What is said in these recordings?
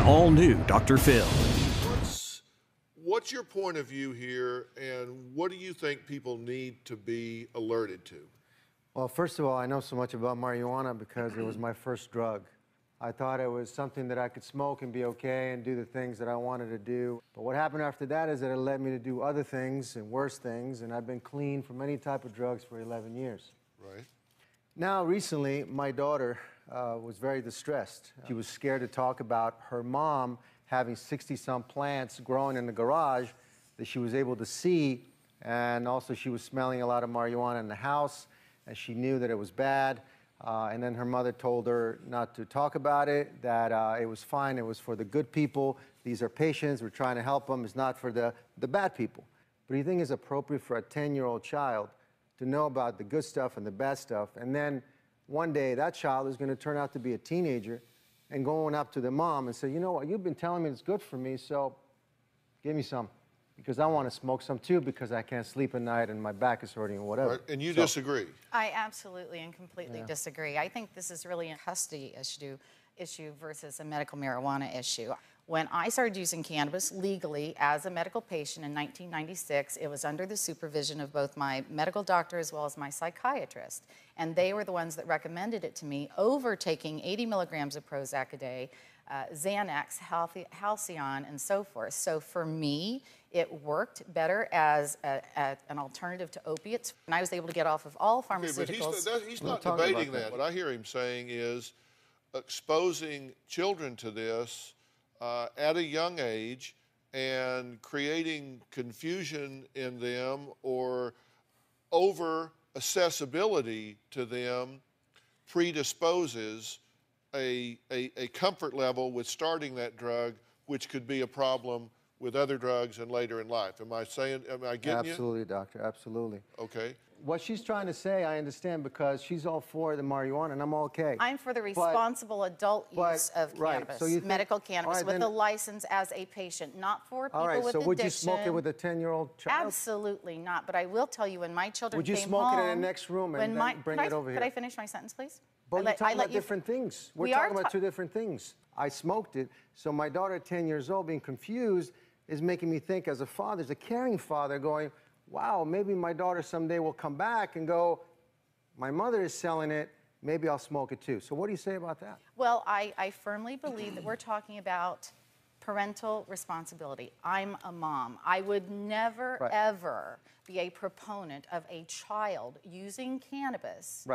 all new Dr. Phil. What's your point of view here, and what do you think people need to be alerted to? Well, first of all, I know so much about marijuana because it was my first drug. I thought it was something that I could smoke and be okay and do the things that I wanted to do. But what happened after that is that it led me to do other things and worse things, and I've been clean from any type of drugs for 11 years. Right. Now, recently, my daughter was very distressed. She was scared to talk about her mom having 60-some plants growing in the garage that she was able to see, and also she was smelling a lot of marijuana in the house, and she knew that it was bad. And then her mother told her not to talk about it, that it was fine, it was for the good people. These are patients, we're trying to help them, it's not for the bad people. But do you think it's appropriate for a 10-year-old child to know about the good stuff and the bad stuff, and then one day that child is going to turn out to be a teenager and going up to the mom and say, you know what, you've been telling me it's good for me, so give me some, because I want to smoke some too, because I can't sleep at night and my back is hurting or whatever. Right. And you disagree? I absolutely and completely disagree. I think this is really a custody issue versus a medical marijuana issue. When I started using cannabis legally as a medical patient in 1996, it was under the supervision of both my medical doctor as well as my psychiatrist. And they were the ones that recommended it to me over taking 80 milligrams of Prozac a day, Xanax, Halcyon, and so forth. So for me, it worked better as an alternative to opiates. And I was able to get off of all pharmaceuticals. Okay, but he's not debating that. What I hear him saying is exposing children to this at a young age and creating confusion in them or over accessibility to them predisposes a comfort level with starting that drug, which could be a problem with other drugs and later in life. Am I getting you? Absolutely, doctor, absolutely. Okay. What she's trying to say, I understand, because she's all for the marijuana, and I'm okay. I'm for the responsible adult use of cannabis, so you think, medical cannabis, with a license as a patient, not for people with addiction. So would you smoke it with a 10-year-old child? Absolutely not, but I will tell you, when my children came home... Would you smoke it in the next room and then bring it over here? Could I finish my sentence, please? But we're talking about different things. We're talking about two different things. I smoked it, so my daughter at 10 years old being confused is making me think as a father, as a caring father, going, wow, maybe my daughter someday will come back and go, my mother is selling it, maybe I'll smoke it too. So what do you say about that? Well, I firmly believe that we're talking about parental responsibility. I'm a mom. I would never, ever be a proponent of a child using cannabis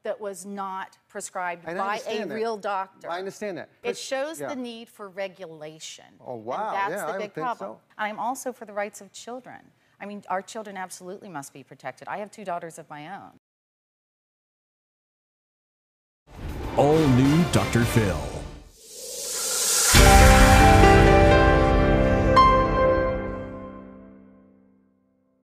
that was not prescribed by a real doctor. I understand that. It shows the need for regulation. Oh, wow. And that's the big problem. I'm also for the rights of children. I mean, our children absolutely must be protected. I have 2 daughters of my own. All new Dr. Phil.